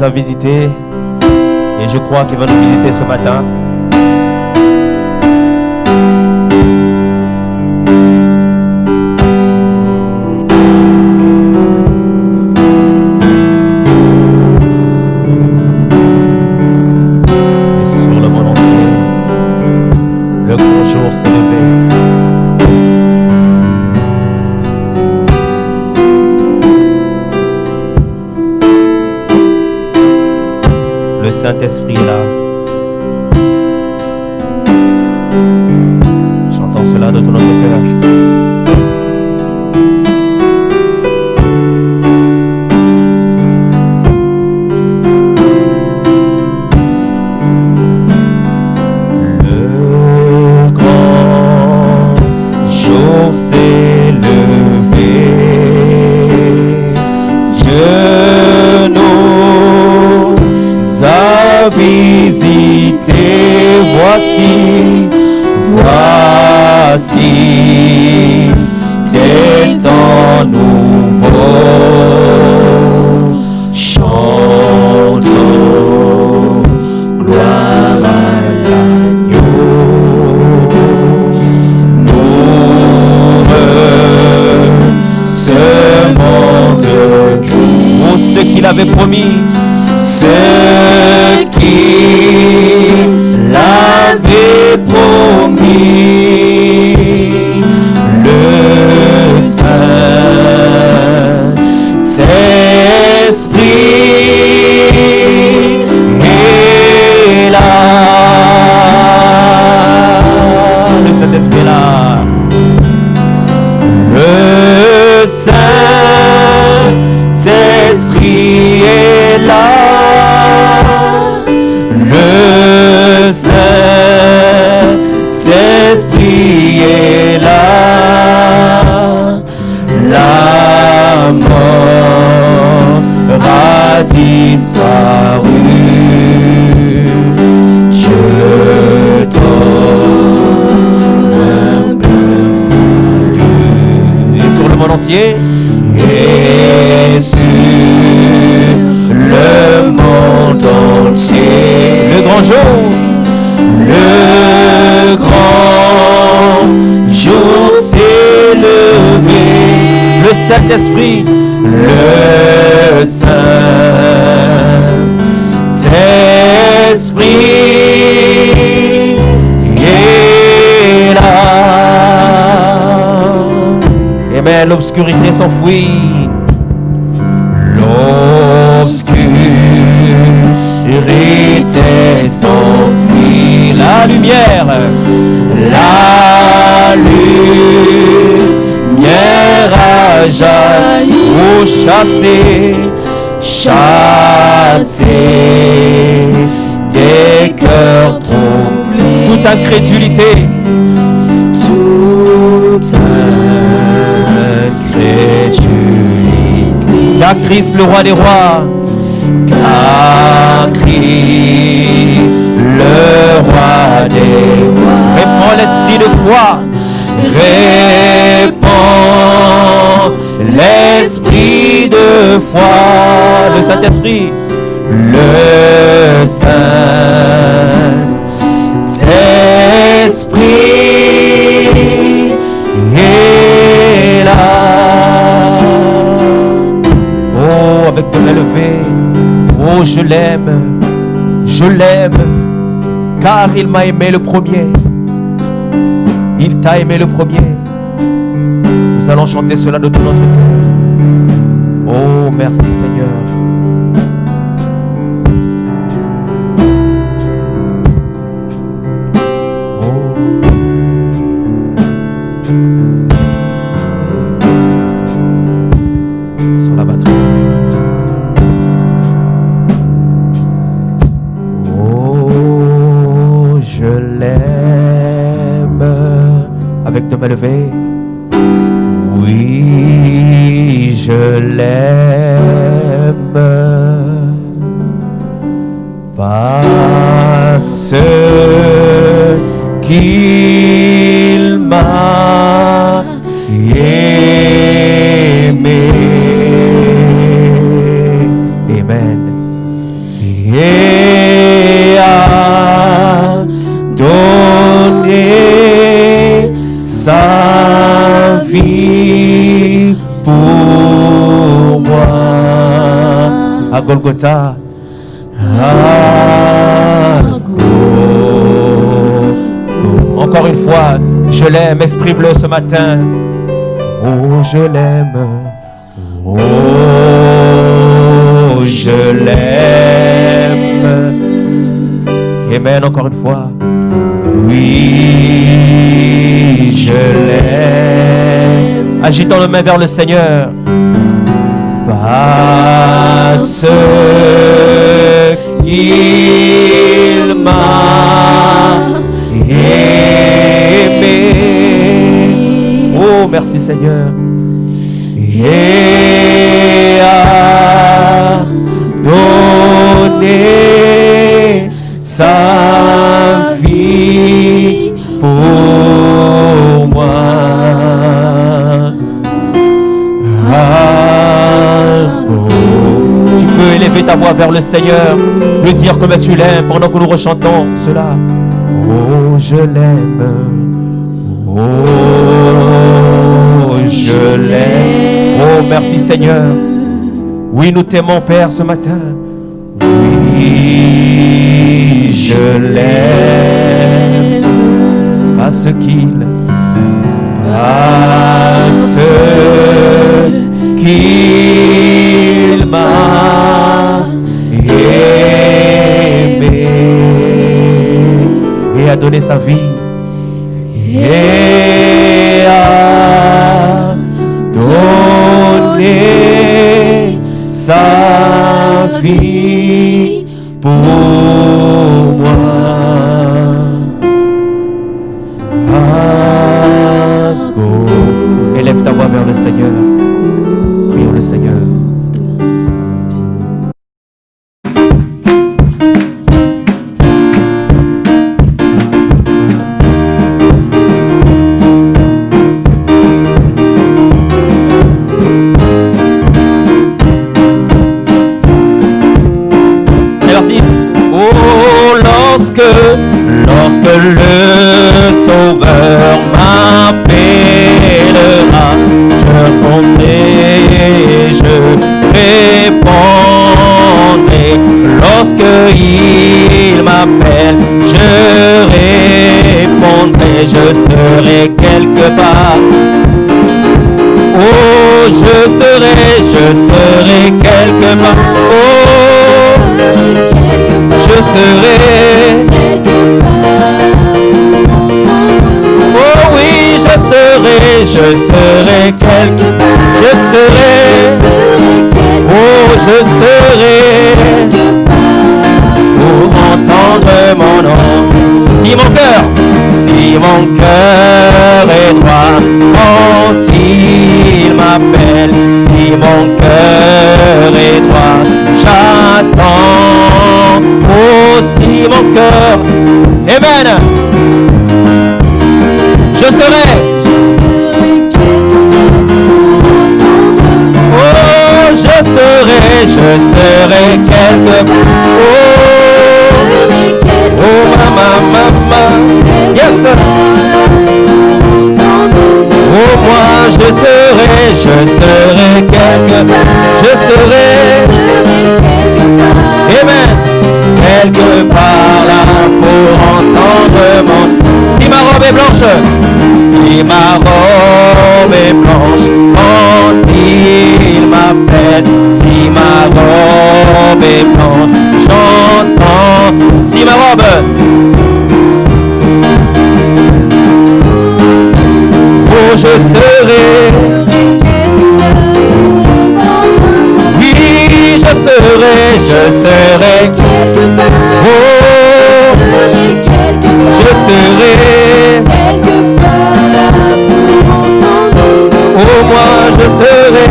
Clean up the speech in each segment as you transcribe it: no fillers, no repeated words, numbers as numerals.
nous a visités et je crois qu'il va nous visiter ce matin. Et sur le monde entier, le grand jour s'est levé. Le Saint-Esprit est là. Chantons cela de tout notre cœur. Le grand jour s'est levé. Dieu nous a visité, voici des temps nouveaux. Chantons gloire à l'agneau. Nous recevons de Christ. Oh, ce qu'il avait promis. Ce qu'il avait promis, le Saint-Esprit est là. Le Saint-Esprit est là. Le Saint-Esprit est là. Le Saint-Esprit est là. La mort a disparu. Je donne un plein salut. Et sur le monde entier. Et sur le monde entier. Le grand jour. Le grand jour s'est levé. Le Saint-Esprit. Le Saint-Esprit est là. Amen. L'obscurité s'enfuit. L'obscurité s'enfuit. La lumière. La lumière a jailli. Oh, chasser des cœurs troublés. Toute incrédulité. Toute incrédulité. Car Christ, le roi des rois. Car Christ, le roi des rois. Répands l'esprit de foi. Répands l'esprit de foi. Le Saint-Esprit. Le Saint-Esprit est là. Oh, avec de l'élevé. Oh, je l'aime, car il m'a aimé le premier. Il t'a aimé le premier. Nous allons chanter cela de tout notre cœur. Oh, merci Seigneur. Sur la batterie. Avec de mains levées. Oui, je l'aime parce qu'il m'a aimé. Amen. Golgotha. Ah, encore une fois, je l'aime, exprime-le ce matin. Oh, je l'aime. Oh, je l'aime. Amen, encore une fois. Oui, je l'aime. Agitons nos mains vers le Seigneur. Parce qu'il m'a aimé. Oh, merci Seigneur. Et a donné sa vie pour moi. Tu peux élever ta voix vers le Seigneur, lui dire comme tu l'aimes pendant que nous rechantons cela. Oh, je l'aime. Oh, je l'aime. Oh, merci Seigneur. Oui, nous t'aimons Père ce matin. Oui, je l'aime. Parce qu'il m'a aimé et a donné sa vie. Et a donné sa vie pour moi. Élève ta voix vers le Seigneur. Prions le Seigneur. Lorsque le Sauveur m'appellera, je répondrai, je répondrai. Lorsque il m'appelle, je répondrai, je serai quelque part. Oh, je serai quelque part. Oh, je serai quelque part. Oh oui, je serai quelque part. Je serai. Oh, je serai pour entendre mon nom. Si mon cœur est droit quand il m'appelle, si mon cœur est droit, j'attends. Oh, si mon cœur, amen. Je serai. Oh, je serai quelque part. Oh, maman, yes. Oh, moi, je serai quelque part. Je serai. Amen. Quelque part là pour entendre mon. Si ma robe est blanche, si ma robe est blanche, quand il m'appelle, si ma robe est blanche, j'entends. Si ma robe, oh, je serai. Oui, je serai quelque part. Oh, je serai quelque part là pour entendre. Oh, moi je serai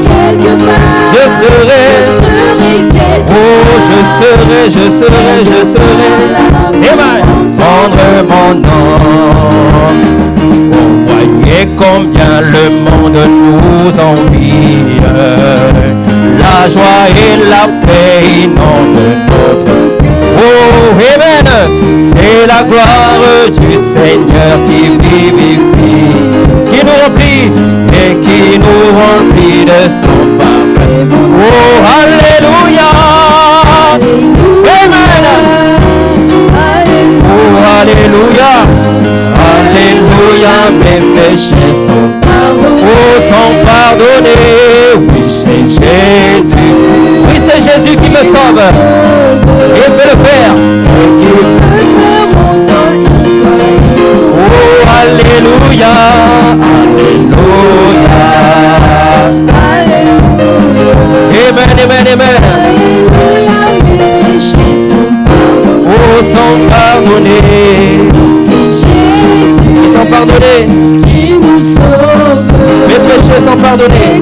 quelque part. Je serai quelque part. Oh, je serai. Et va prendre mon nom. Oh, voyez combien le monde nous envie. La joie et la paix inondent notre cœur. Oh, amen. C'est la gloire du Seigneur qui vivifie, qui nous remplit et qui nous remplit de son parfait. Oh, allez. me sauve. Il peut le faire. Oh, alléluia, alléluia. Amen, amen, amen. Oh, sont pardonnés. Ils sont pardonnés. Mes péchés sont pardonnés.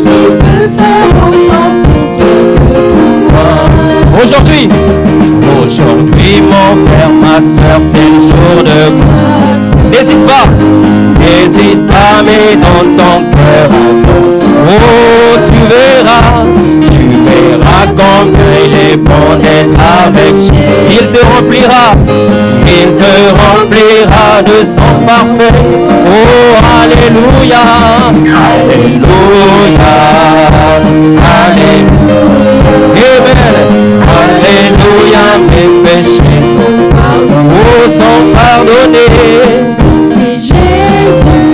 Aujourd'hui, mon frère, ma soeur, c'est le jour de grâce. N'hésite pas, mais dans ton cœur intense. Oh, tu verras combien il est bon d'être avec Jésus. Il te remplira de son parfait. Oh, alléluia, alléluia, alléluia. Amen. Alléluia, mes péchés sont pardonnés. C'est Jésus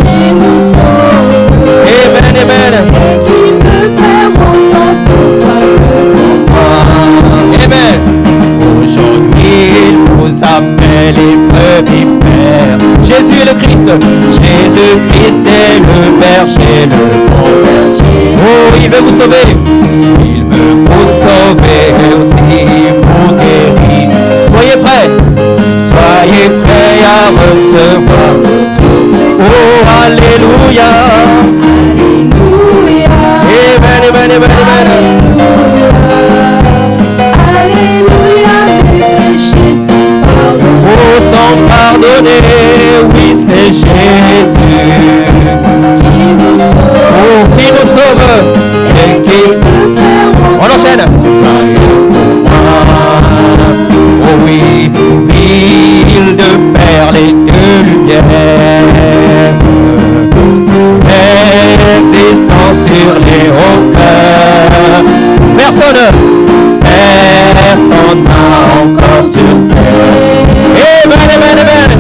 qui nous sauve. Amen, amen. Et qui veut faire autant pour toi que pour moi. Amen. Aujourd'hui, il vous appelle les brebis pères. Jésus est le Christ. Jésus-Christ est le berger, le bon berger. Oh, il veut vous sauver. Il veut vous sauver et aussi vous guérir. Soyez prêts à recevoir notre Seigneur. Oh, alléluia. Amen, amen, amen, amen. Alléluia, mes péchés sont pardonnés. Oh, sont pardonnés, oui, c'est Jésus qui nous sauve. Oh, qui nous sauve et qui veut faire. On enchaîne. Oh oui, ville de perles et de lumière, existant sur les hauteurs. Personne n'a encore sur terre. Amen, amen, amen.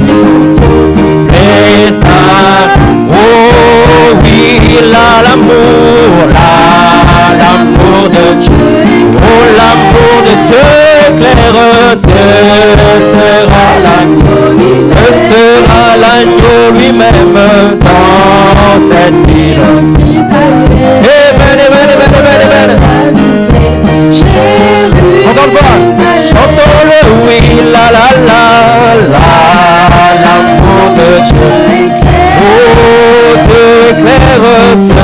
Les saints, oh oui, l'amour de Dieu. Oh, l'amour de Dieu éclaire, ce sera l'agneau lui-même dans cette ville hospitalière. Amen, amen, amen, amen, amen. Encore une fois, chantons-le, oui, l'amour de Dieu. Oh, Dieu éclaire, ce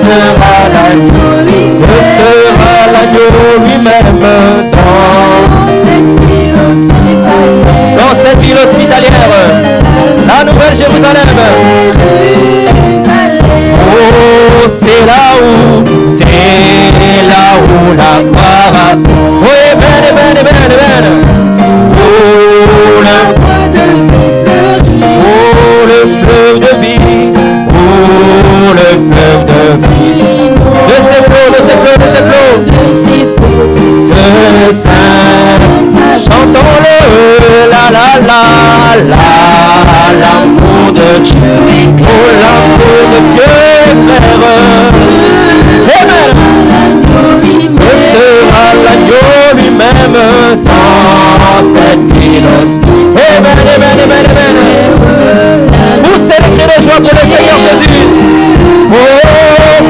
sera l'agneau lui-même dans cette ville hospitalière, la nouvelle Jérusalem. Oh, c'est là où la gloire. Oh, amen, amen, amen, amen. Oh, le fleuve de vie. Oh, le fleuve de vie. De ces flots. Ce saint, chantons-le, l'amour de Dieu. Oh, l'amour de Dieu éclaire. Amen. Ce sera l'agneau lui-même dans cette ville hospitalière. Amen, amen, amen, amen. Vous célébrez les joies pour le Seigneur Jésus. Oh,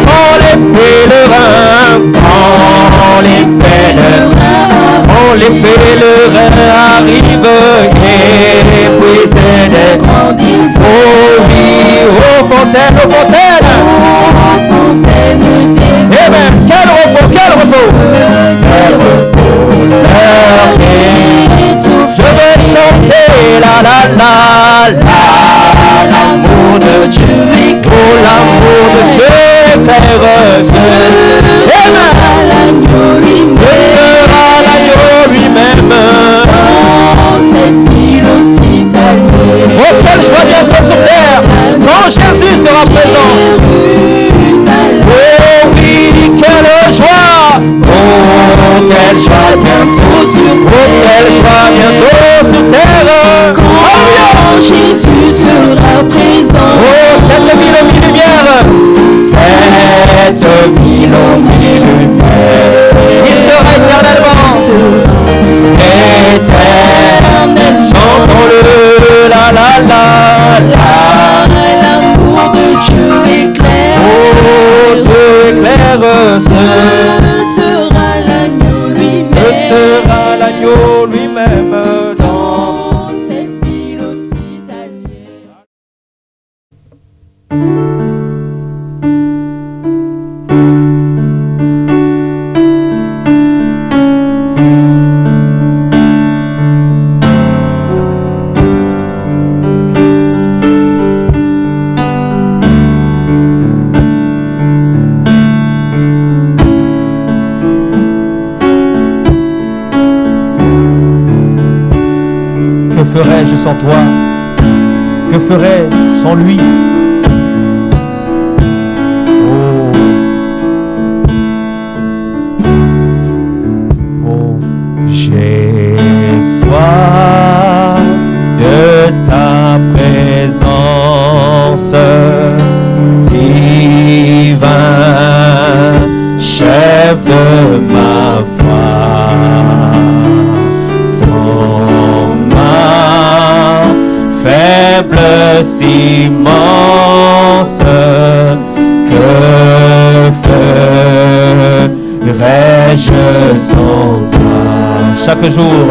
quand les pèlerins arrivent épuisés d'être. Oh oui, aux fontaines. Amen. Quel repos. Leur je veux chanter l'amour de Dieu. Oh, l'amour de Dieu éclaire. Amen. Ce sera l'agneau lui-même dans cette ville hospitalière. Oh, quelle joie bientôt sur terre quand Jésus sera présent. Oh oui, quelle joie. Oh, l'agneau lui-même dans cette ville hospitalière. Que ferais-je sans toi? Que ferais-je sans lui? Oh, oh, j'ai soif de ta présence, divin chef de ma foi. Faiblesse immense, que ferais-je sans toi? Chaque jour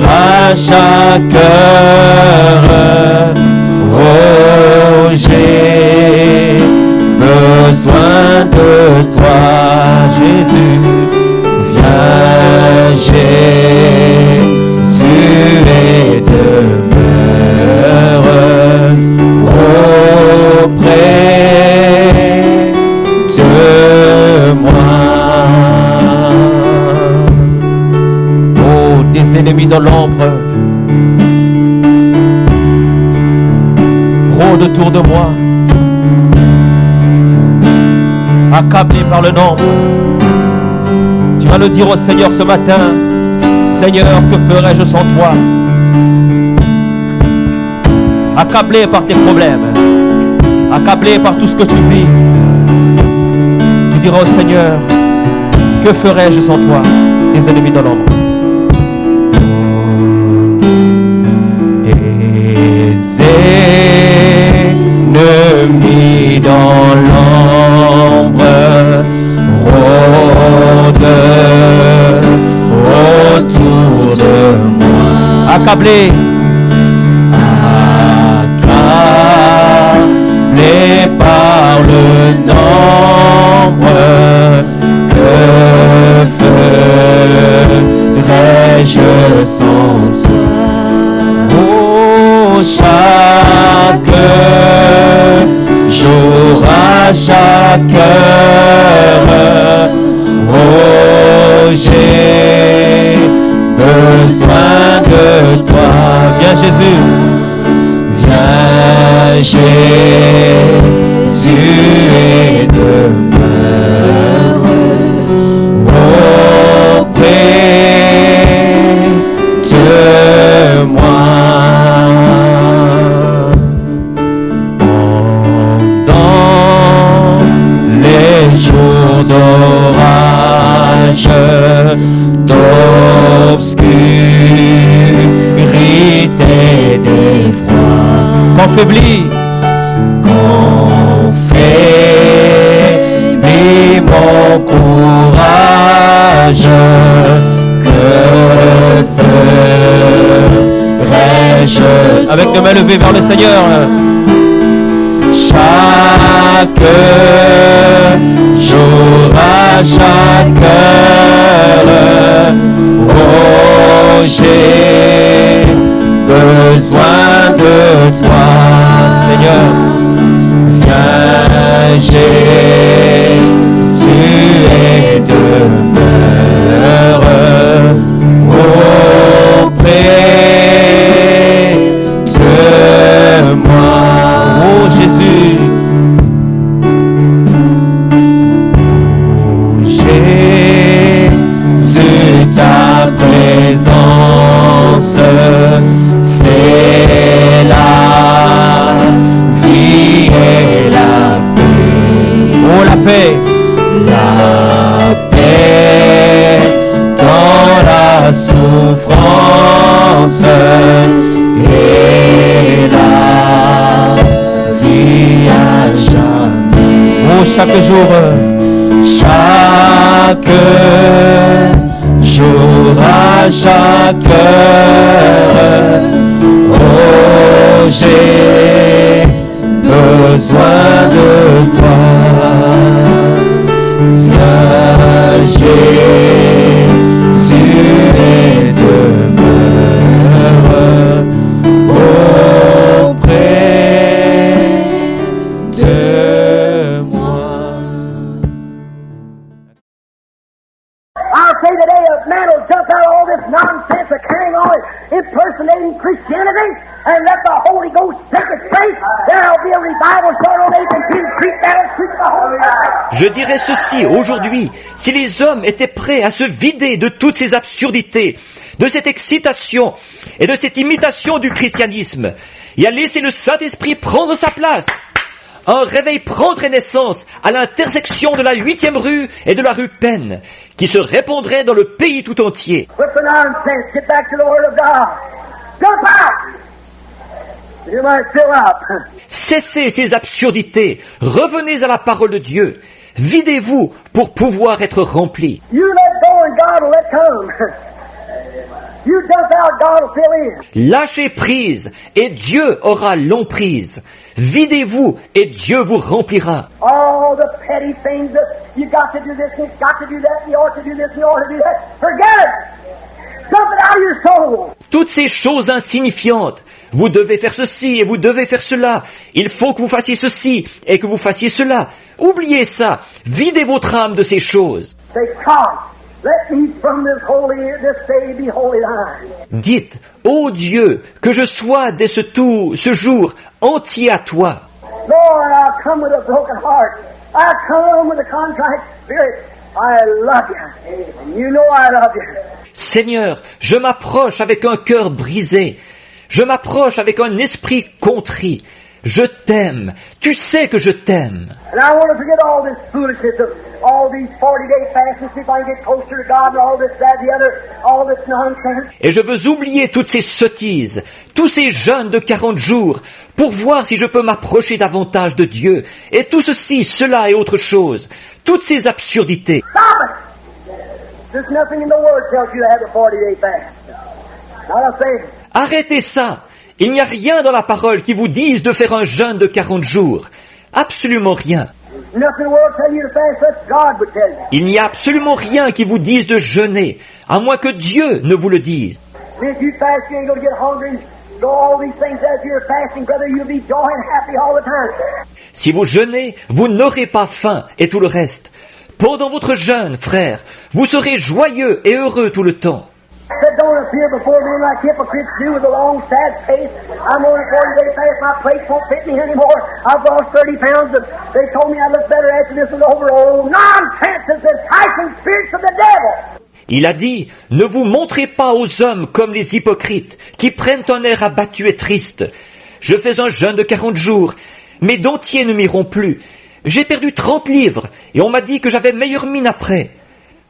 à chaque heure, oh, j'ai besoin de toi, Jésus. Viens, Jésus, et demeure auprès de moi. Oh, des ennemis dans l'ombre rôdent autour de moi, accablés par le nombre. Tu vas le dire au Seigneur ce matin. Seigneur, que ferais-je sans toi? Accablé par tes problèmes, accablé par tout ce que tu vis, tu diras au Seigneur, que ferais-je sans toi? Les ennemis dans l'ombre. Des ennemis dans l'ombre rôdent autour de moi, accablé par le nombre. Que ferais-je sans toi? Oh, chaque jour à chaque heure, oh, j'ai besoin de toi. Viens Jésus, viens Jésus, et demeure auprès de moi. Pendant les jours d'orage, d'obscurité, d'effroi, qu'enfaiblit mon courage, que ferais-je avec nos mains levées vers le Seigneur? Chaque jour à chaque heure, oh, j'ai besoin de toi, Seigneur. Viens Jésus, et demeure auprès de moi. Oh Jésus, oh Jésus, ta présence, c'est la vie et la paix. Oh, la paix. La paix dans la souffrance et la vie à jamais. Oh, chaque jour, chaque jour, à chaque heure. Oh, j'ai besoin de toi. Viens, Jésus, et demeure auprès de moi. I'll say today a man will jump out of all this nonsense of carrying on impersonating Christianity and let the Holy Ghost take its place. There'll be a revival started on 18th Street that'll preach the Holy Ghost. Je dirais ceci aujourd'hui, si les hommes étaient prêts à se vider de toutes ces absurdités, de cette excitation et de cette imitation du christianisme, et à laisser le Saint-Esprit prendre sa place, un réveil prendrait naissance à l'intersection de la 8e rue et de la rue Penn, qui se répandrait dans le pays tout entier. Quit the nonsense. Get back to the Word of God. Jump out. You might fill up. Cessez ces absurdités, revenez à la parole de Dieu, videz-vous pour pouvoir être remplis. You let go and God will let come. You jump out, God will fill in. Lâchez prise et Dieu aura l'emprise. Videz-vous et Dieu vous remplira. All the petty things that you got to do this, you got to do that, you ought to do this, you ought to do that. Forget it. Dump it out of your soul. Toutes ces choses insignifiantes, vous devez faire ceci et vous devez faire cela. Il faut que vous fassiez ceci et que vous fassiez cela. Oubliez ça. Videz votre âme de ces choses. Say, God, let me from this day be holy thine. Dites, ô Dieu, que je sois dès ce jour entier à toi. Lord, I come with a broken heart. I come with a contrite spirit. I love you. And you know I love you. Seigneur, je m'approche avec un cœur brisé. Je m'approche avec un esprit contrit. Je t'aime. Tu sais que je t'aime. And I want to forget all this foolishness of all these 40-day fasts and see if I can get closer to God and all this, that, the other, all this nonsense. Et je veux oublier toutes ces sottises, tous ces jeûnes de 40 jours, pour voir si je peux m'approcher davantage de Dieu. Et tout ceci, cela et autre chose. Toutes ces absurdités. Stop it! There's nothing in the Word tells you to have a 40-day fast. Not a thing. Arrêtez ça. Il n'y a rien dans la parole qui vous dise de faire un jeûne de 40 jours. Absolument rien. Nothing in the Word tells you to fast unless God would tell you. Il n'y a absolument rien qui vous dise de jeûner, à moins que Dieu ne vous le dise. And if you fast, you ain't going to get hungry and go all these things as you're fasting, brother. You'll be joy and happy all the time. Si vous jeûnez, vous n'aurez pas faim et tout le reste. Pendant votre jeûne, frère, vous serez joyeux et heureux tout le temps. Said, don't appear before me like hypocrites do with a long, sad face. I'm on a 40-day fast. My place won't fit me anymore. I've lost 30 pounds. They told me I'd look better after this was over. Oh, nonsense! It's the enticing spirits of the devil. Il a dit, ne vous montrez pas aux hommes comme les hypocrites, qui prennent un air abattu et triste. Je fais un jeûne de 40 jours. Mes dentiers ne m'iront plus. J'ai perdu 30 livres, et on m'a dit que j'avais meilleure mine après.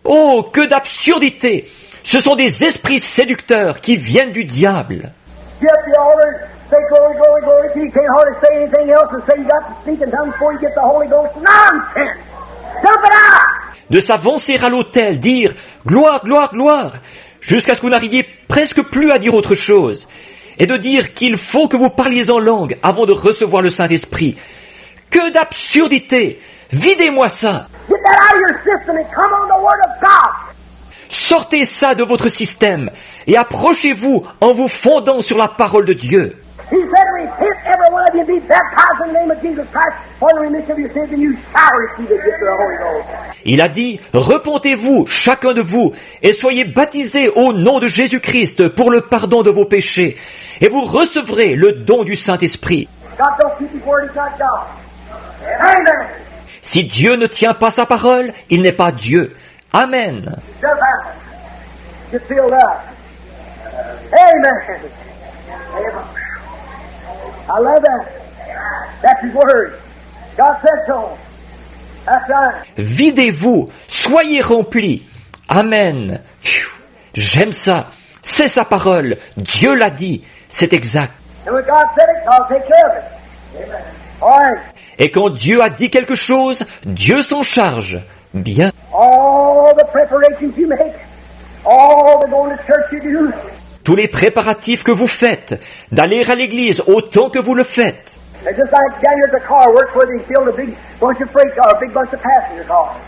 Oh, que d'absurdité! Ce sont des esprits séducteurs qui viennent du diable. Get up the altar, say glory, glory, glory, till you can't hardly say anything else and say you got to speak in tongues before you get the Holy Ghost. Nonsense! Dump it out! De s'avancer à l'autel, dire « Gloire, gloire, gloire !» jusqu'à ce que vous n'arriviez presque plus à dire autre chose. Et de dire qu'il faut que vous parliez en langue avant de recevoir le Saint-Esprit. Que d'absurdité! Videz-moi ça! Get that out of your system and come on the Word of God. Sortez ça de votre système et approchez-vous en vous fondant sur la parole de Dieu. He said, repent every one of you and be baptized in the name of Jesus Christ for the remission of your sins and you shall receive the gift of the Holy Ghost. Il a dit, repentez-vous, chacun de vous, et soyez baptisés au nom de Jésus-Christ pour le pardon de vos péchés, et vous recevrez le don du Saint-Esprit. God don't keep his word, he's not God. Amen. Si Dieu ne tient pas sa parole, il n'est pas Dieu. Amen. Jump out. Get filled up. Amen. Amen. I love that. That's his word. God said so. That's right. Videz-vous, soyez remplis. Amen. Pfiou. J'aime ça. C'est sa parole. Dieu l'a dit. C'est exact. And when God said it, I'll take care of it. Amen. All right. Et quand Dieu a dit quelque chose, Dieu s'en charge. Bien. All the preparations you make, all the going to church you do, Tous les préparatifs que vous faites, d'aller à l'église autant que vous le faites. it's just like down here at the car works where they build a big bunch of freight cars, a big bunch of passenger cars.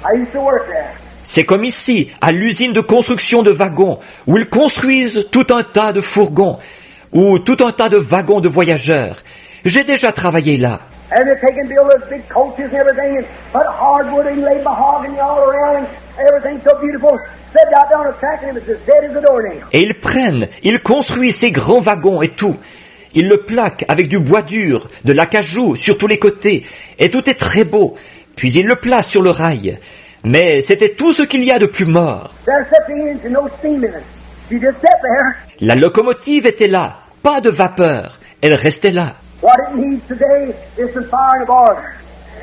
I used to work there. C'est comme ici, à l'usine de construction de wagons, où ils construisent tout un tas de fourgons, ou tout un tas de wagons de voyageurs. J'ai déjà travaillé là. And they take and build those big coaches and everything, and put hardwood and lay mahogany all around, and everything so beautiful. Set out down the track, and it was as dead as a doornail. Et ils construisent ces grands wagons et tout. Ils le plaquent avec du bois dur, de l'acajou sur tous les côtés, et tout est très beau. Puis ils le placent sur le rail. Mais c'était tout ce qu'il y a de plus mort. There's set the engine, no steam in it. You just sit there. La locomotive était là, pas de vapeur. Elle restait là. What it needs today is some fire and order.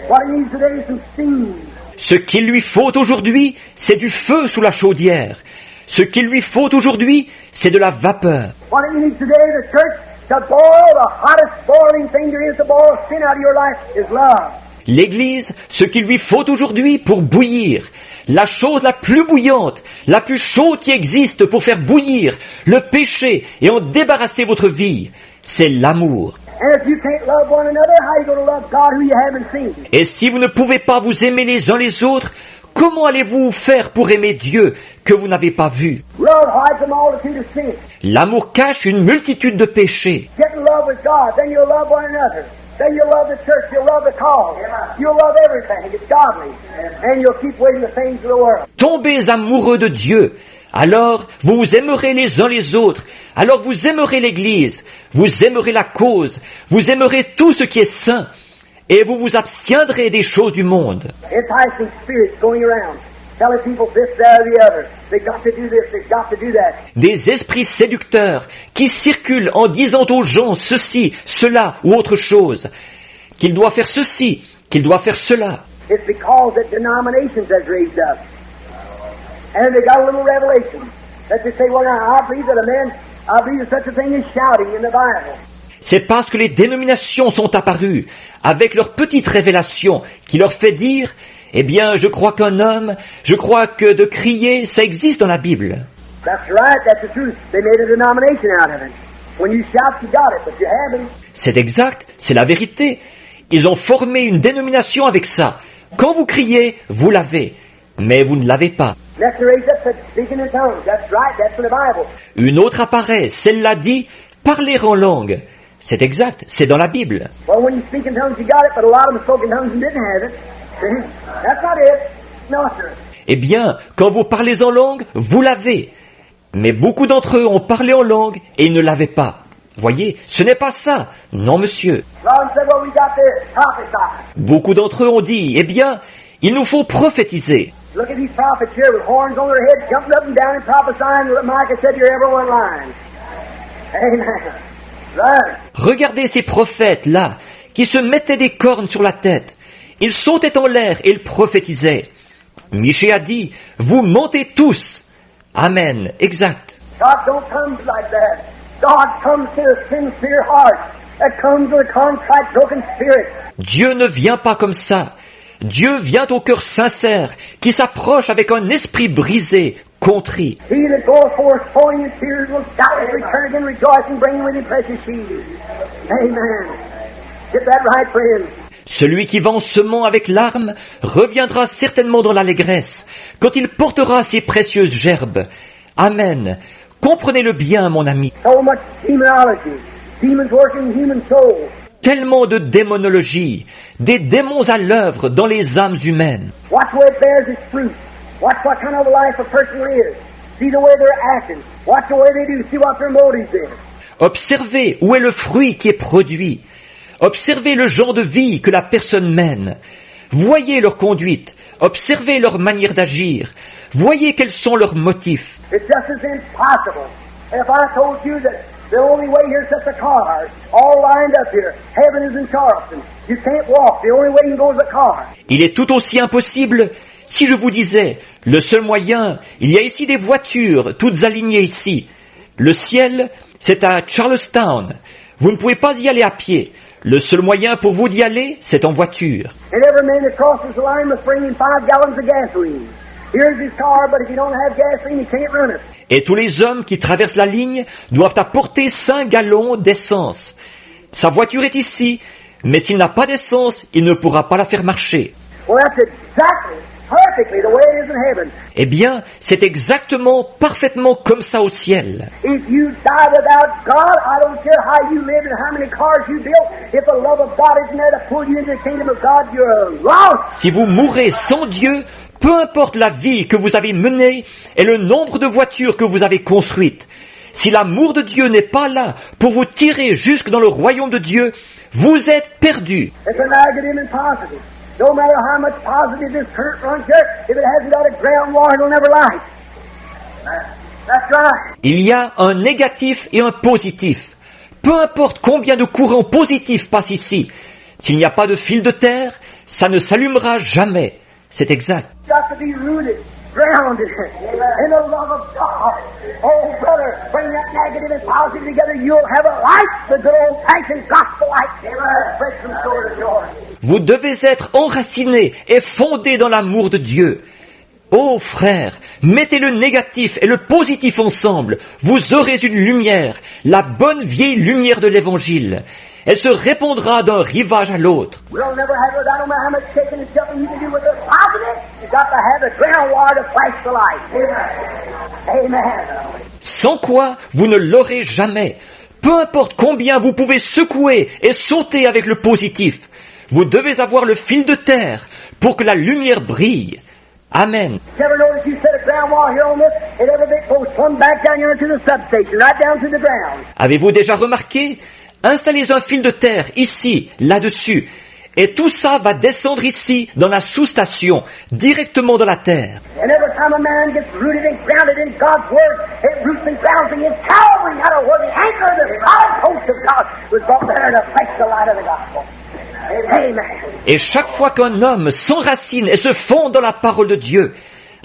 What it needs today is some steam. Ce qu'il lui faut aujourd'hui, c'est du feu sous la chaudière. Ce qu'il lui faut aujourd'hui, c'est de la vapeur. What it needs today, the church, to boil the hottest boiling thing there is to boil sin out of your life is love. L'Église, ce qu'il lui faut aujourd'hui pour bouillir, la chose la plus bouillante, la plus chaude qui existe pour faire bouillir le péché et en débarrasser votre vie, c'est l'amour. And if you can't love one another, how are you going to love God who you haven't seen? Et si vous ne pouvez pas vous aimer les uns les autres, comment allez-vous faire pour aimer Dieu que vous n'avez pas vu? Love hides a multitude of sins. L'amour cache une multitude de péchés. Get in love with God, then you'll love one another. Then you'll love the church, you'll love the cause. You'll love everything. It's godly. And you'll keep waiting the things of the world. Tombez amoureux de Dieu. Alors vous vous aimerez les uns les autres. Alors vous aimerez l'Église. Vous aimerez la cause. Vous aimerez tout ce qui est saint. Et vous vous abstiendrez des choses du monde. Enticing spirits going around, telling people this, that, or the other. They've got to do this, they've got to do that. Des esprits séducteurs qui circulent en disant aux gens ceci, cela ou autre chose. Qu'il doit faire ceci, qu'il doit faire cela. It's because that denominations has raised up. And they got a little revelation that they say, well, now, I believe that such a thing as shouting in the Bible. C'est parce que les dénominations sont apparues avec leur petite révélation qui leur fait dire, eh bien, je crois que de crier, ça existe dans la Bible. That's right, that's the truth. They made a denomination out of it. When you shout, you got it, but you haven't. C'est exact, c'est la vérité. Ils ont formé une dénomination avec ça. Quand vous criez, vous l'avez, mais vous ne l'avez pas. Next to raise up said, speaking in tongues. That's right, that's in the Bible. Une autre apparaît, celle-là dit, parler en langue. C'est exact, c'est dans la Bible. Well, when you speak in tongues, you got it, but a lot of them spoke in tongues and didn't have it. See? That's not it. No, sir. Eh bien, quand vous parlez en langue, vous l'avez. Mais beaucoup d'entre eux ont parlé en langue et ils ne l'avaient pas. Voyez, ce n'est pas ça. Non, monsieur. A lot of them said, well, we got this. Prophesy. Beaucoup d'entre eux ont dit, eh bien, il nous faut prophétiser. Look at these prophets here with horns on their heads, jumping up and down and prophesying. Micah said, you're ever one line. Amen. Right. Regardez ces prophètes-là, qui se mettaient des cornes sur la tête. Ils sautaient en l'air et ils prophétisaient. Michée a dit, vous mentez tous. Amen, exact. God don't come like that. God comes to a sincere heart that comes with a contrite, broken spirit. Dieu ne vient pas comme ça. Dieu vient au cœur sincère, qui s'approche avec un esprit brisé, contrit. He that goeth forth sowing in tears will doubtless return again rejoicing, bringing with him precious sheaves. Amen. Get that right, friends. Celui qui va en semant avec larmes reviendra certainement dans l'allégresse, quand il portera ses précieuses gerbes. Amen. Comprenez-le bien, mon ami. So much demonology. Demons working human souls. Tellement de démonologie, des démons à l'œuvre dans les âmes humaines. Watch where it bears its fruit. Watch what kind of a life a person lives. See the way they're acting. Watch the way they do. See what their motives is. Observez où est le fruit qui est produit. Observez le genre de vie que la personne mène. Voyez leur conduite. Observez leur manière d'agir. Voyez quels sont leurs motifs. It's just as impossible. If I told you that the only way here's just a car, all lined up here, heaven is in Charleston. You can't walk. The only way you can go is a car. Il est tout aussi impossible si je vous disais, le seul moyen, il y a ici des voitures, toutes alignées ici. Le ciel, c'est à Charlestown. Vous ne pouvez pas y aller à pied. Le seul moyen pour vous d'y aller, c'est en voiture. And every man that crosses the line must bring in 5 gallons of gasoline. Here's his car, but if you don't have gasoline, you can't run it. Et tous les hommes qui traversent la ligne doivent apporter 5 gallons d'essence. Sa voiture est ici, mais s'il n'a pas d'essence, il ne pourra pas la faire marcher. Well, that's exactly, perfectly the way it is in heaven. Eh bien, c'est exactement, parfaitement comme ça au ciel. If you die without God, I don't care how you lived and how many cars you built, if the love of God isn't there to pull you into the kingdom of God, you're lost. Si vous mourrez sans Dieu, peu importe la vie que vous avez menée et le nombre de voitures que vous avez construites, si l'amour de Dieu n'est pas là pour vous tirer jusque dans le royaume de Dieu, vous êtes perdus. It's a negative and positive. No matter how much positive this current runs here, if it hasn't got a ground wire, it'll never light. That's right. Il y a un négatif et un positif. Peu importe combien de courants positifs passent ici, s'il n'y a pas de fil de terre, ça ne s'allumera jamais. C'est exact. It's got to be rooted, grounded in the love of God. Oh, brother, bring that negative and positive together. You'll have a light, the good old-fashioned gospel light. Spread from shore to shore. Vous devez être enracinés et fondés dans l'amour de Dieu. Ô frères, mettez le négatif et le positif ensemble. Vous aurez une lumière, la bonne vieille lumière de l'Évangile. Elle se répandra d'un rivage à l'autre. We'll never have it. I don't know how much shaking and jumping you can do with the positive. You've got to have the ground wire to flash the light. Amen. Sans quoi, vous ne l'aurez jamais. Peu importe combien vous pouvez secouer et sauter avec le positif, vous devez avoir le fil de terre pour que la lumière brille. Amen. You ever notice you set a ground wire here on this, and every bit goes plumb back down here into the substation, right down to the ground. Avez-vous déjà remarqué? Installez un fil de terre ici, là-dessus, et tout ça va descendre ici, dans la sous-station, directement dans la terre. And every time a man gets rooted and grounded in God's Word, it roots and grounds against Calvary, out of where the anchor of the solid post of God was brought there to flash the light of the gospel. Amen. Et chaque fois qu'un homme s'enracine et se fonde dans la parole de Dieu,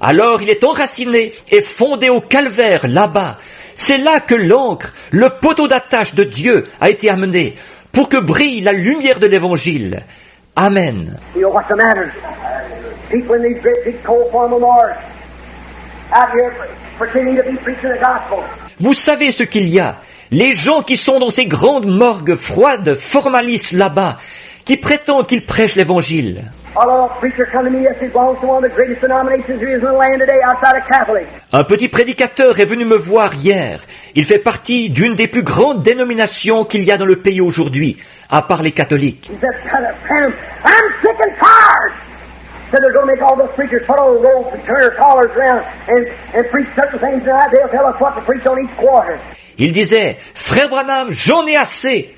alors il est enraciné et fondé au calvaire, là-bas. C'est là que l'ancre, le poteau d'attache de Dieu a été amené, pour que brille la lumière de l'Évangile. Amen. You know what's the matter? People in these great big cold formal morgues, out here pretending to be preaching the gospel. Vous savez ce qu'il y a? Les gens qui sont dans ces grandes morgues froides, formalistes là-bas, qui prétendent qu'ils prêchent l'Évangile. Un petit prédicateur est venu me voir hier. Il fait partie d'une des plus grandes dénominations qu'il y a dans le pays aujourd'hui, à part les catholiques. Il disait, Frère Branham, j'en ai assez.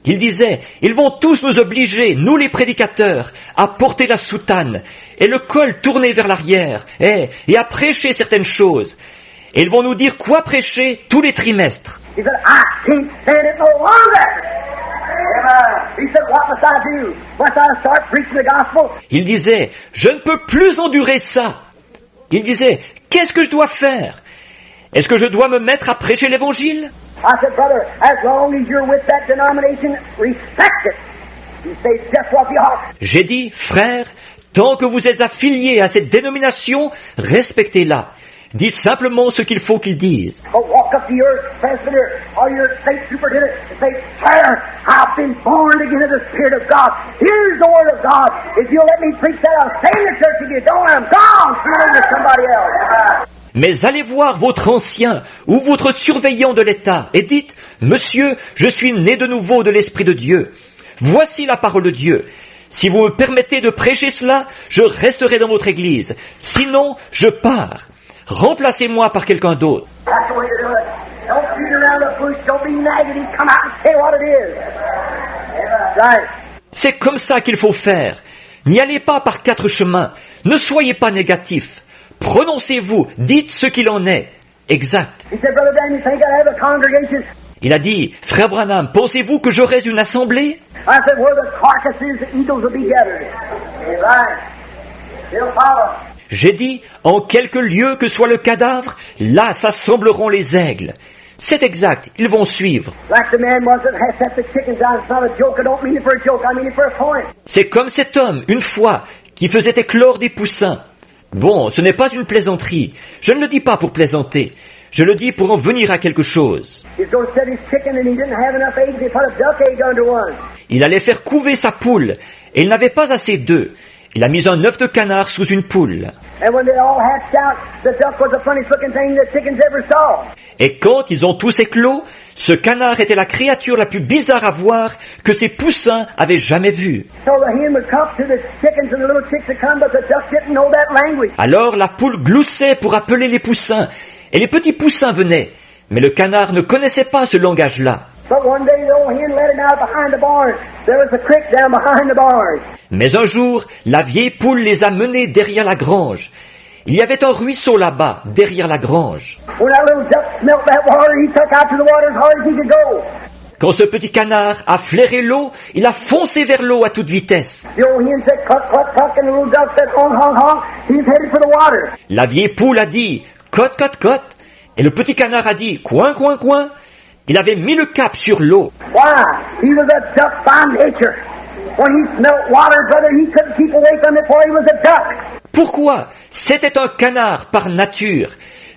Il disait, ils vont tous nous obliger, nous les prédicateurs, à porter la soutane et le col tourné vers l'arrière et à prêcher certaines choses. Et ils vont nous dire quoi prêcher tous les trimestres. Il disait, je ne peux plus endurer ça. Il disait, qu'est-ce que je dois faire? Est-ce que je dois me mettre à prêcher l'Évangile? I said, brother, as long as you're with that denomination, respect it. You say just what you are. J'ai dit, frère, tant que vous êtes affiliés à cette dénomination, respectez-la. Dites simplement ce qu'il faut qu'ils disent. But walk up to your presbyter or your state superintendent and say, Sir, I've been born again of the Spirit of God. Here's the Word of God. If you'll let me preach that, I'll stay in the church. If you don't, I'm gone. Turn over to somebody else. Mais allez voir votre ancien ou votre surveillant de l'État et dites, Monsieur, je suis né de nouveau de l'Esprit de Dieu. Voici la parole de Dieu. Si vous me permettez de prêcher cela, je resterai dans votre église. Sinon, je pars. Remplacez-moi par quelqu'un d'autre. C'est comme ça qu'il faut faire. N'y allez pas par 4 chemins. Ne soyez pas négatifs. Prononcez-vous, dites ce qu'il en est. Exact. Il a dit, Frère Branham, pensez-vous que j'aurai une assemblée? J'ai dit, en quelque lieu que soit le cadavre, là s'assembleront les aigles. C'est exact, ils vont suivre. C'est comme cet homme, une fois, qui faisait éclore des poussins. Bon, ce n'est pas une plaisanterie. Je ne le dis pas pour plaisanter. Je le dis pour en venir à quelque chose. He's going to set his chicken and he didn't have enough eggs. He put a duck egg under one. Il allait faire couver sa poule, et il n'avait pas assez d'œufs. Il a mis un œuf de canard sous une poule. And when they all hatched out, the duck was the funniest looking thing the chickens ever saw. Et quand ils ont tous éclos, ce canard était la créature la plus bizarre à voir que ses poussins avaient jamais vue. So the hen would come to the chickens and the little chicks would come, but the duck didn't know that language. Alors la poule gloussait pour appeler les poussins, et les petits poussins venaient. Mais le canard ne connaissait pas ce langage-là. But one day the old hen let it out behind the barn. There was a creek down behind the barn. Mais un jour, la vieille poule les a menés derrière la grange. Il y avait un ruisseau là-bas, derrière la grange. When that little duck smelt that water, he took out to the water as hard as he could go. Quand ce petit canard a flairé l'eau, il a foncé vers l'eau à toute vitesse. The old hen said, cluck, cluck, cluck, and the little duck said, honk, honk, honk. He's headed for the water. La vieille poule a dit « cote, cote, cote », et le petit canard a dit « coin, coin, coin ». Il avait mis le cap sur l'eau. Why? He was a duck by nature. When he smelt water, brother, he couldn't keep away from it, for he was a duck. Pourquoi? C'était un canard par nature.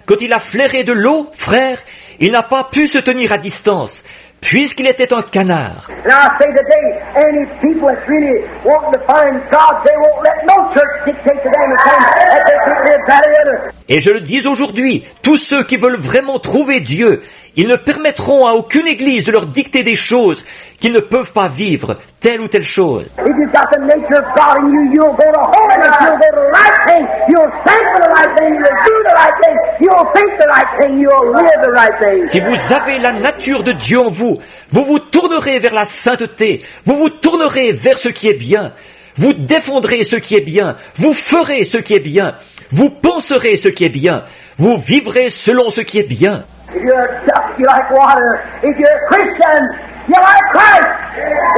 Quand il a flairé de l'eau, frère, il n'a pas pu se tenir à distance, puisqu'il était un canard. And I say today, any people that's really wanting to find God, they won't let no church dictate to them and tell them that they can't live that or the other. Et je le dis aujourd'hui, tous ceux qui veulent vraiment trouver Dieu, ils ne permettront à aucune église de leur dicter des choses qu'ils ne peuvent pas vivre, telle ou telle chose. If you've got the nature of God in you, you'll go to holiness, you'll go to the right thing, you'll think for the right thing, you'll do the right thing, you'll think the right thing, you'll live the right thing. Si vous avez la nature de Dieu en vous, vous vous tournerez vers la sainteté, vous vous tournerez vers ce qui est bien, vous défendrez ce qui est bien, vous ferez ce qui est bien, vous penserez ce qui est bien, vous vivrez selon ce qui est bien. If you're a duck, you like water. If you're a Christian, you like Christ.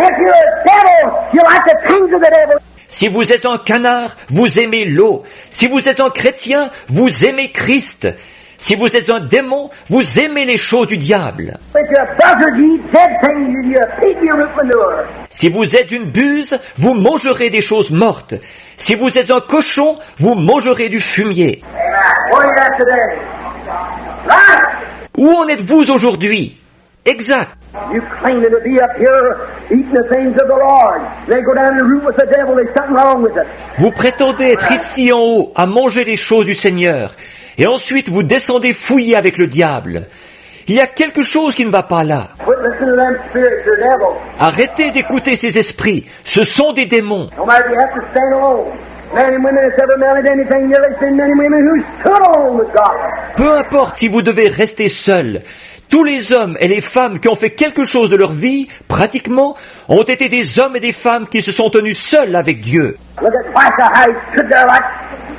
If you're a devil, you like the things of the devil. Si vous êtes un canard, vous aimez l'eau. Si vous êtes un chrétien, vous aimez Christ. Si vous êtes un démon, vous aimez les choses du diable. If you're a buzzard, you eat dead things. If you're a pig, you root manure. Si vous êtes une buse, vous mangerez des choses mortes. Si vous êtes un cochon, vous mangerez du fumier. What are you at today? Right? Où en êtes-vous aujourd'hui? Exact. You claiming to be up here eating the things of the Lord. They go down and root with the devil. There's something wrong with it. Vous prétendez être ici en haut à manger les choses du Seigneur. Et ensuite vous descendez fouiller avec le diable. Il y a quelque chose qui ne va pas là. Quit listening to them spirits, they're devils. Arrêtez d'écouter ces esprits. Ce sont des démons. No matter if you have to stand alone. Men and women that's ever mounted anything, there's been men and women who stood alone with God. Peu importe si vous devez rester seul. Tous les hommes et les femmes qui ont fait quelque chose de leur vie, pratiquement, ont été des hommes et des femmes qui se sont tenus seuls avec Dieu. Look at Micah, how he stood there like,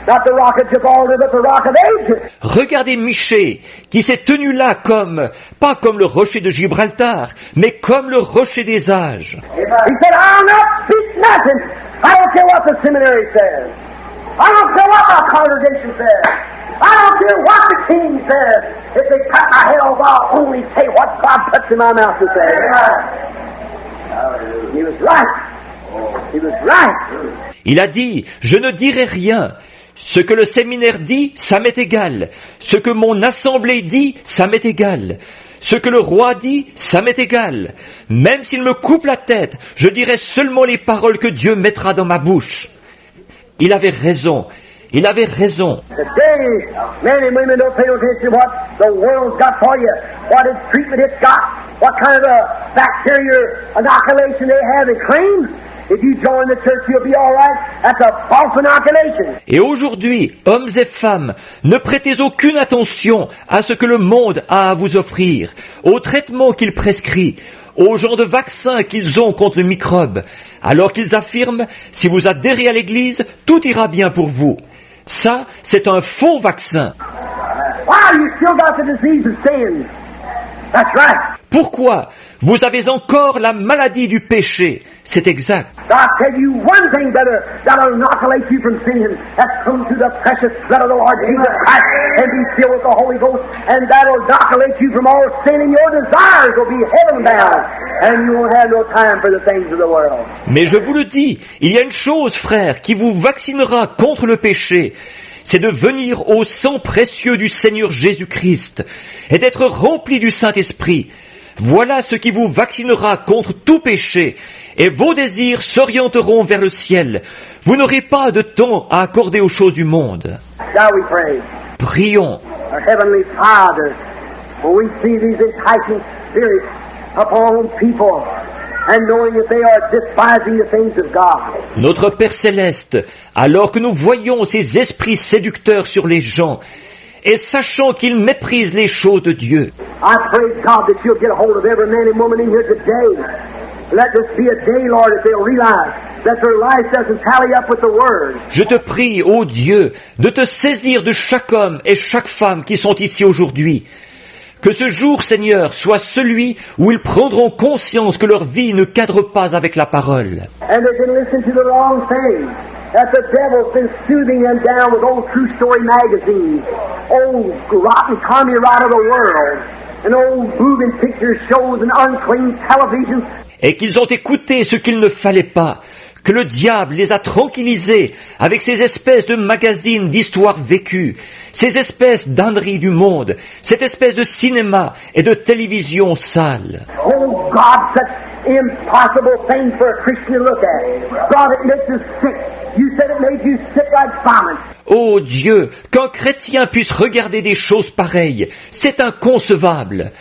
not the rock of Gibraltar, but the rock of ages. Regardez Michée, qui s'est tenu là comme, pas comme le rocher de Gibraltar, mais comme le rocher des âges. He said, I'll not speak nothing. I don't care what the seminary says. I don't care what my congregation says. I don't care what the king says. If they cut my head off, I'll only say what God puts in my mouth to say. He was right. He was right. Il a dit, je ne dirai rien. Ce que le séminaire dit, ça m'est égal. Ce que mon assemblée dit, ça m'est égal. Ce que le roi dit, ça m'est égal. Même s'il me coupe la tête, je dirai seulement les paroles que Dieu mettra dans ma bouche. Il avait raison. Il avait raison. Today, men and women don't pay no attention to what the world's got for you, what its treatment it's got, what kind of a bacteria inoculation they have. It claims if you join the church, you'll be all right. That's a false inoculation. Et aujourd'hui, hommes et femmes, ne prêtez aucune attention à ce que le monde a à vous offrir, au traitement qu'il prescrit, aux genres de vaccins qu'ils ont contre le microbe, alors qu'ils affirment, si vous adhérez à l'Église, tout ira bien pour vous. Ça, c'est un faux vaccin. Why, you still got the disease of sin. That's right. Pourquoi? Vous avez encore la maladie du péché. C'est exact. I'll tell you one thing, brother, that'll inoculate you from sin. That's come through the precious blood of the Lord Jesus Christ and be filled with the Holy Ghost, and that'll inoculate you from all sin, and your desires will be heaven-bound, and you won't have no time for the things of the world. Mais je vous le dis, il y a une chose, frère, qui vous vaccinera contre le péché. c'est de venir au sang précieux du Seigneur Jésus-Christ et d'être rempli du Saint-Esprit. Voilà ce qui vous vaccinera contre tout péché, et vos désirs s'orienteront vers le ciel. Vous n'aurez pas de temps à accorder aux choses du monde. Shall we pray? Prions. Our Heavenly Father, when we see these enticing spirits upon people, and knowing that they are despising the things of God. Notre Père Céleste, alors que nous voyons ces esprits séducteurs sur les gens, et sachant qu'ils méprisent les choses de Dieu, I pray, God, that you'll get a hold of every man and woman in here today. Let this be a day, Lord, that they'll realize that their life doesn't tally up with the Word. je te prie, ô Dieu, de te saisir de chaque homme et chaque femme qui sont ici aujourd'hui. Que ce jour, Seigneur, soit celui où ils prendront conscience que leur vie ne cadre pas avec la parole. And they can listen to the wrong thing. That the devil's been soothing them down with old true story magazines, old rotten commie right of the world, and old moving picture shows and unclean televisions. Et qu'ils ont écouté ce qu'il ne fallait pas, que le diable les a tranquillisés avec ces espèces de magazines d'histoires vécues, ces espèces d'âneries du monde, cette espèce de cinéma et de télévision sale. Oh God, such impossible thing for a Christian to look at. God, it makes us sick. You said it made you sick like vomit. Ô Dieu, qu'un chrétien puisse regarder des choses pareilles, c'est inconcevable.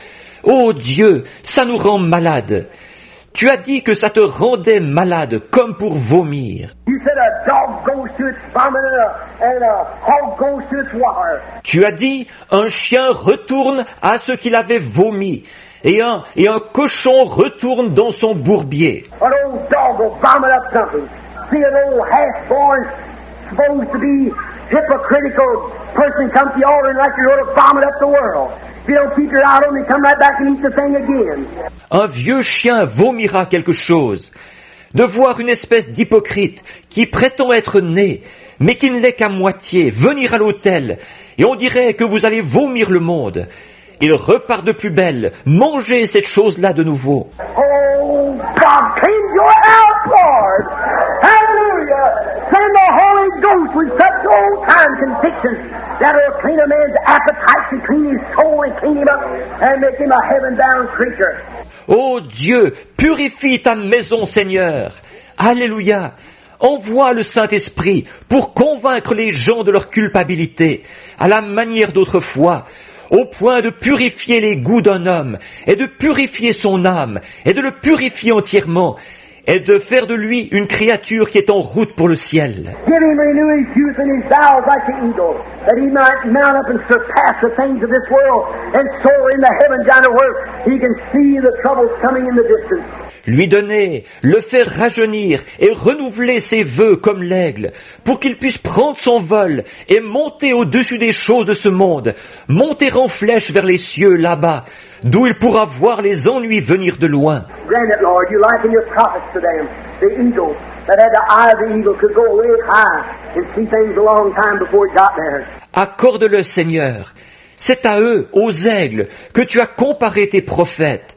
Ô Dieu, ça nous rend malades. Tu as dit que ça te rendait malade, comme pour vomir. You said a dog goes to its vomit and a hog goes to its water. Tu as dit, un chien retourne à ce qu'il avait vomi, et un cochon retourne dans son bourbier. An old dog will vomit up something. See an old half-born, supposed to be hypocritical person come to the altar and like you're going to vomit up the world. If you don't keep your eye on him, come right back and eat the thing again. Un vieux chien vomira quelque chose. De voir une espèce d'hypocrite qui prétend être né, mais qui ne l'est qu'à moitié, venir à l'autel, et on dirait que vous allez vomir le monde. Il repart de plus belle, mangez cette chose-là de nouveau. Oh, God, cleanse your out, Lord. Hallelujah. Send the Holy Ghost with such old-time convictions that will clean a man's appetites and clean his soul and clean him up and make him a heaven-bound creature. Ô Dieu, purifie ta maison, Seigneur. Alléluia. Envoie le Saint-Esprit pour convaincre les gens de leur culpabilité, à la manière d'autrefois, au point de purifier les goûts d'un homme, et de purifier son âme, et de le purifier entièrement, et de faire de lui une créature qui est en route pour le ciel. Give him renew his youth and his bowels like the eagle, that he might mount up and surpass the things of this world, and soar into heaven down to where he can see the troubles coming in the distance. Lui donner, le faire rajeunir et renouveler ses vœux comme l'aigle, pour qu'il puisse prendre son vol et monter au-dessus des choses de ce monde, monter en flèche vers les cieux là-bas, d'où il pourra voir les ennuis venir de loin. Grant it, Lord. You liken your prophets to them. The eagle that had the eye of the eagle could go way high and see things a long time before it got there. Accorde-le, Seigneur. C'est à eux, aux aigles, que tu as comparé tes prophètes.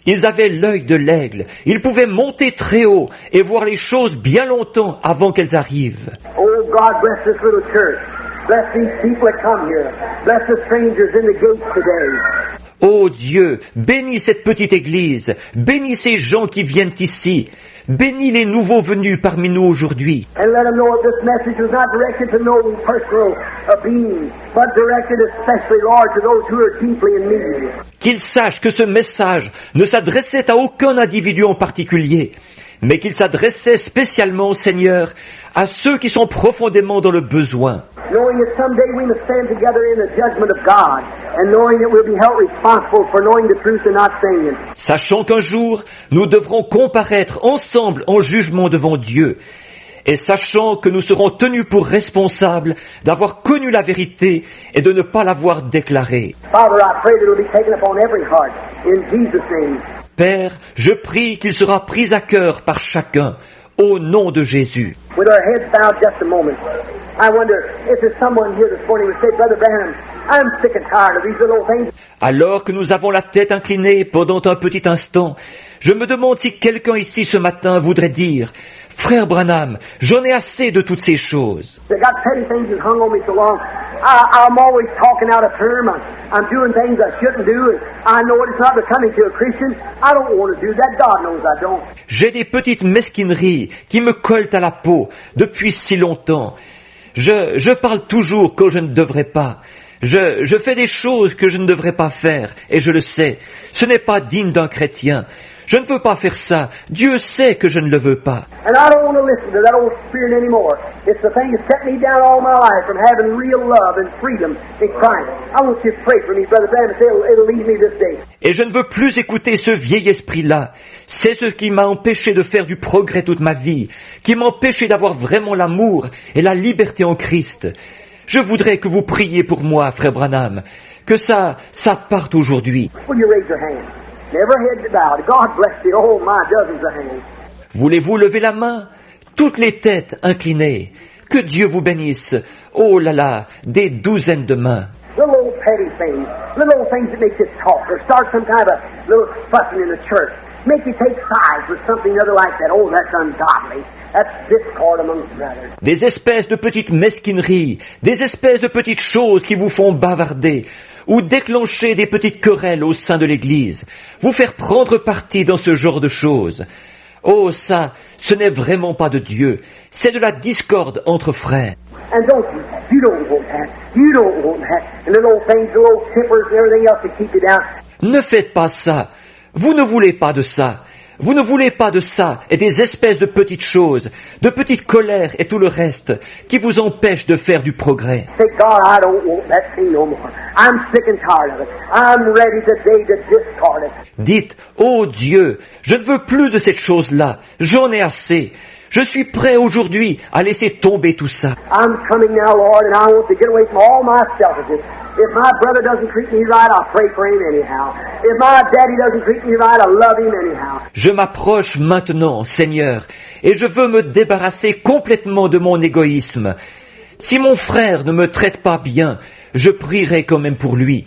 Ils avaient l'œil de l'aigle. Ils pouvaient monter très haut et voir les choses bien longtemps avant qu'elles arrivent. Oh, God, bless this little church. Bless these people that come here. Bless the strangers in the gates today. Ô Dieu, bénis cette petite église. Bénis ces gens qui viennent ici. Bénis les nouveaux venus parmi nous aujourd'hui. And let them know that this message was not directed to no personal being, but directed especially, Lord, to those who are deeply in need. Qu'ils sachent que ce message ne s'adressait à aucun individu en particulier, mais qu'il s'adressait spécialement, Seigneur, à ceux qui sont profondément dans le besoin. Knowing that someday we must stand together in the judgment of God, and knowing that we'll be held responsible for knowing the truth and not saying it. Sachant qu'un jour, nous devrons comparaître ensemble en jugement devant Dieu, et sachant que nous serons tenus pour responsables d'avoir connu la vérité et de ne pas l'avoir déclarée. Father, I pray that it will be taken upon every heart, in Jesus' name. Père, je prie qu'il sera pris à cœur par chacun, au nom de Jésus. With our heads bowed just a moment, I wonder if there's someone here this morning who would say, Brother Branham, I'm sick and tired of these little things. Alors que nous avons la tête inclinée pendant un petit instant, je me demande si quelqu'un ici ce matin voudrait dire « Frère Branham, j'en ai assez de toutes ces choses. They got petty things that hung on me so long. I'm always talking out of term. I'm doing things I shouldn't do, and I know it's not becoming to a Christian. I don't want to do that. God knows I don't. » J'ai des petites mesquineries qui me collent à la peau depuis si longtemps. Je parle toujours quand je ne devrais pas. Je fais des choses que je ne devrais pas faire, et je le sais. Ce n'est pas digne d'un chrétien. Je ne veux pas faire ça. Dieu sait que je ne le veux pas. And I don't want to listen to that old spirit anymore. It's the thing that set me down all my life from having real love and freedom in Christ. I want you to pray for me, Brother Branham, and say it'll lead me this day. Et je ne veux plus écouter ce vieil esprit-là. C'est ce qui m'a empêché de faire du progrès toute ma vie, qui m'a empêché d'avoir vraiment l'amour et la liberté en Christ. Je voudrais que vous priez pour moi, frère Branham, que ça parte aujourd'hui. Will you raise your hand? Never head bowed. God bless you. Oh my, dozens of hands. Voulez-vous lever la main? Toutes les têtes inclinées. Que Dieu vous bénisse. Oh là là, des douzaines de mains. Little old petty things. Little old things that make you talk or start some kind of little fussing in the church. Make you take sides with something other like that. Oh, that's ungodly. That's discord amongst brothers. Des espèces de petites mesquineries, des espèces de petites choses qui vous font bavarder, ou déclencher des petites querelles au sein de l'Église, vous faire prendre parti dans ce genre de choses. Oh, ça, ce n'est vraiment pas de Dieu, c'est de la discorde entre frères. And you don't want that. You don't want that. And little things, little tempers and everything else to keep you down. Ne faites pas ça. Vous ne voulez pas de ça. Vous ne voulez pas de ça et des espèces de petites choses, de petites colères et tout le reste qui vous empêchent de faire du progrès. Say, God, I don't want that thing no more. I'm sick and tired of it. I'm ready today to discard it. Dites, ô Dieu, je ne veux plus de cette chose-là. J'en ai assez. Je suis prêt aujourd'hui à laisser tomber tout ça. I'm coming now, Lord, and I want to get away from all my selfishness. If my brother doesn't treat me right, I'll pray for him anyhow. If my daddy doesn't treat me right, I'll love him anyhow. Je m'approche maintenant, Seigneur, et je veux me débarrasser complètement de mon égoïsme. Si mon frère ne me traite pas bien, je prierai quand même pour lui.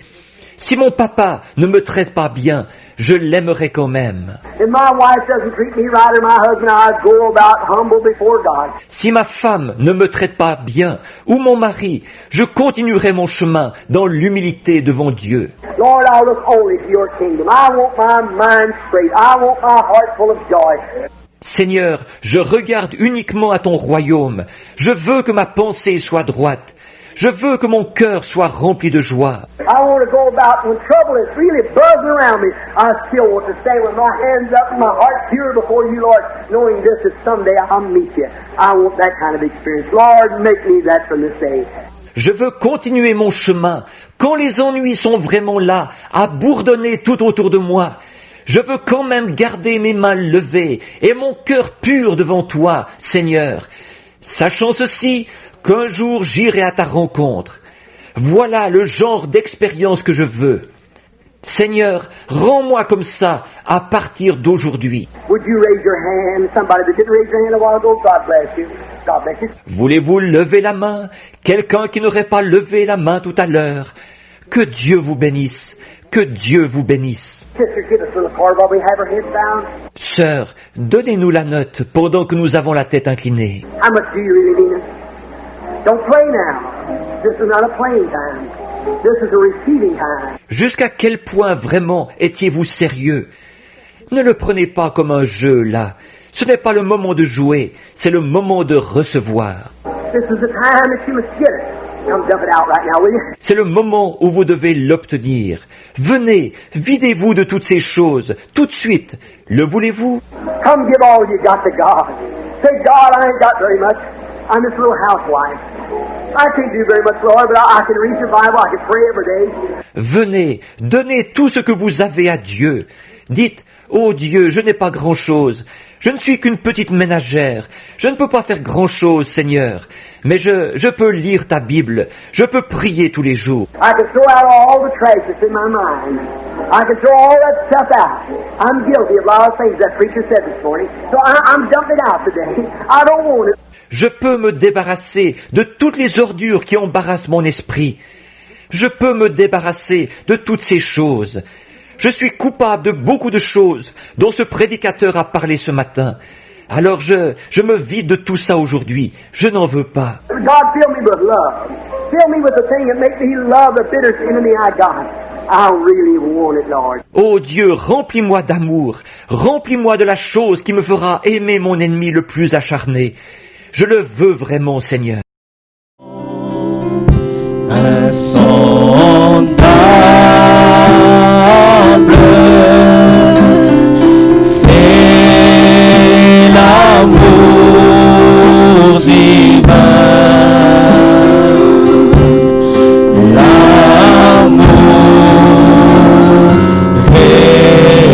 Si mon papa ne me traite pas bien, je l'aimerai quand même. If my wife doesn't treat me right or my husband, I'll go about humble before God. Si ma femme ne me traite pas bien, ou mon mari, je continuerai mon chemin dans l'humilité devant Dieu. Lord, I'll look only to your kingdom. I want my mind straight. I want my heart full of joy. Seigneur, je regarde uniquement à ton royaume. Je veux que ma pensée soit droite. Je veux que mon cœur soit rempli de joie. I want to go about when trouble is really buzzing around me. I still want to stay with my hands up and my heart pure before you, Lord, knowing this that someday I'll meet you. I want that kind of experience. Lord, make me that from this day. Je veux continuer mon chemin quand les ennuis sont vraiment là, à bourdonner tout autour de moi. Je veux quand même garder mes mains levées et mon cœur pur devant toi, Seigneur, sachant ceci, qu'un jour j'irai à ta rencontre. Voilà le genre d'expérience que je veux. Seigneur, rends-moi comme ça à partir d'aujourd'hui. Would you raise your hand? Somebody that didn't raise their hand a while ago, God bless you. God bless you. Voulez-vous lever la main? Quelqu'un qui n'aurait pas levé la main tout à l'heure. Que Dieu vous bénisse. Que Dieu vous bénisse. Sister, give us a little card while we have our heads down. Sœur, donnez-nous la note pendant que nous avons la tête inclinée. How much do you really mean it? Don't play now. This is not a playing time. This is a receiving time. Jusqu'à quel point vraiment étiez-vous sérieux? Ne le prenez pas comme un jeu, là. Ce n'est pas le moment de jouer, c'est le moment de recevoir. This is the time that you must get it. Come dump it out right now, will you? C'est le moment où vous devez l'obtenir. Venez, videz-vous de toutes ces choses, tout de suite. Le voulez-vous? Come give all you got to God. Say, God, I ain't got very much. I'm this little housewife. I can't do very much, Lord, but I can read your Bible, I can pray every day. Venez, donnez tout ce que vous avez à Dieu. Dites, ô Dieu, je n'ai pas grand-chose. Je ne suis qu'une petite ménagère. Je ne peux pas faire grand-chose, Seigneur. Mais je peux lire ta Bible. Je peux prier tous les jours. I can throw out all the trash that's in my mind. I can throw all that stuff out. I'm guilty of a lot of things that preacher said this morning. So I'm dumping out today. I don't want it. Je peux me débarrasser de toutes les ordures qui embarrassent mon esprit. Je peux me débarrasser de toutes ces choses. Je suis coupable de beaucoup de choses dont ce prédicateur a parlé ce matin. Alors je me vide de tout ça aujourd'hui. Je n'en veux pas. God, fill me with love. Fill me with the thing that makes me love the bitterest enemy I got. I really want it, Lord. Ô Dieu, remplis-moi d'amour. Remplis-moi de la chose qui me fera aimer mon ennemi le plus acharné. Je le veux vraiment, Seigneur. Insondable, c'est l'amour divin, l'amour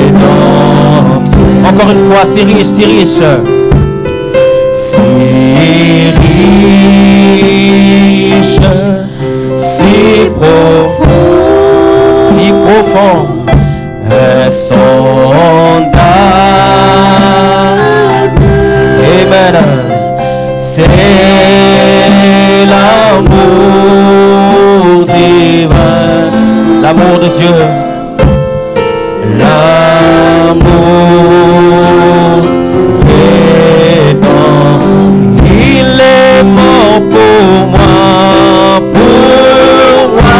rédempteur. Encore une fois, c'est riche, c'est riche. Si riche, si profond, insondable. Amen. C'est l'amour divin, l'amour de Dieu, l'amour rédempteur. Il est mort pour moi, pour moi.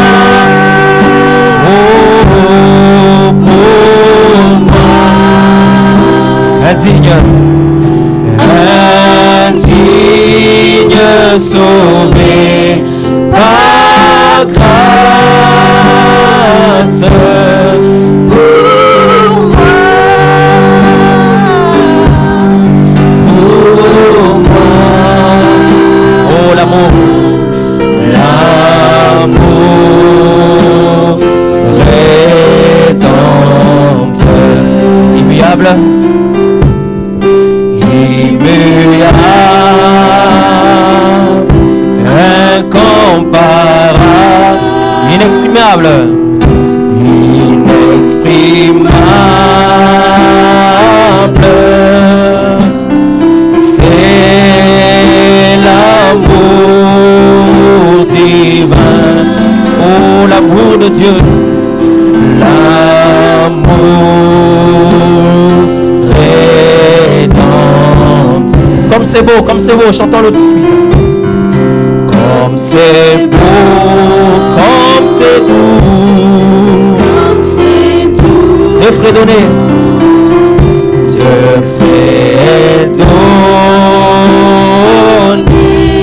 Indigne, sauvé par grâce pour moi, oh l'amour, l'amour rédempteur, immuable, incomparable, inexprimable, c'est l'amour divin, oh l'amour de Dieu, l'amour rédempteur. Comme c'est beau, chantons l'autre suite. Comme c'est beau, comme c'est doux, Dieu fredonné, Dieu fredonné.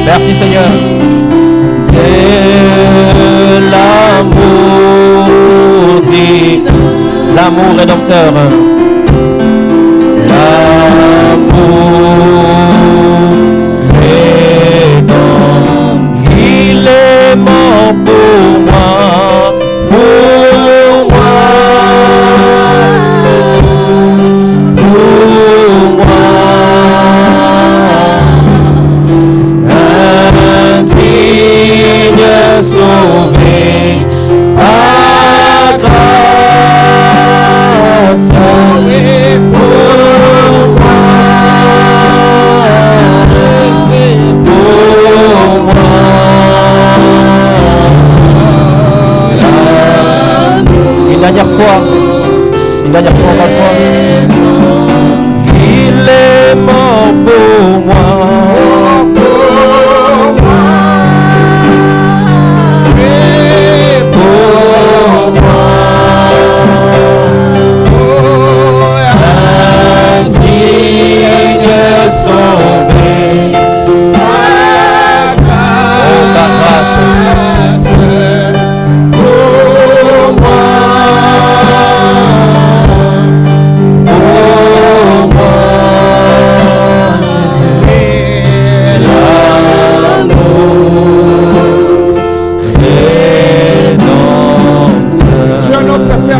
Merci Seigneur. Dieu l'amour divin, l'amour rédempteur, il est mort pour moi, pour moi, pour moi. Indigne sauvé par grâce, pour moi. Une dernière fois, encore une fois. Il est mort pour moi, pour moi, indigne sauvé par grâce.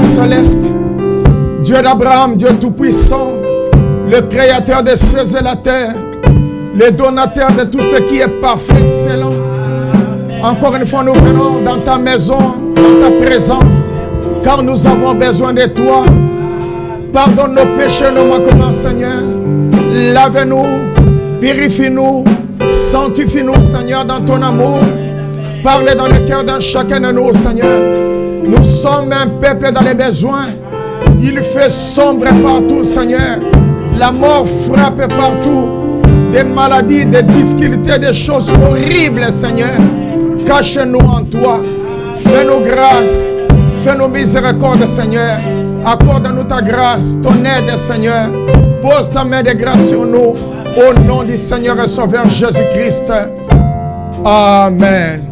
Céleste, Dieu d'Abraham, Dieu tout-puissant, le créateur des cieux et la terre, le donateur de tout ce qui est parfait, excellent. Encore une fois, nous venons dans ta maison, dans ta présence, car nous avons besoin de toi. Pardonne nos péchés, nos manquements, Seigneur. Lave-nous, purifie-nous, sanctifie-nous, Seigneur, dans ton amour. Parle dans le cœur de chacun de nous, Seigneur. Nous sommes un peuple dans les besoins. Il fait sombre partout, Seigneur. La mort frappe partout. Des maladies, des difficultés, des choses horribles, Seigneur. Cache-nous en toi. Fais-nous grâce. Fais-nous miséricorde, Seigneur. Accorde-nous ta grâce, ton aide, Seigneur. Pose ta main de grâce sur nous. Au nom du Seigneur et Sauveur Jésus-Christ. Amen.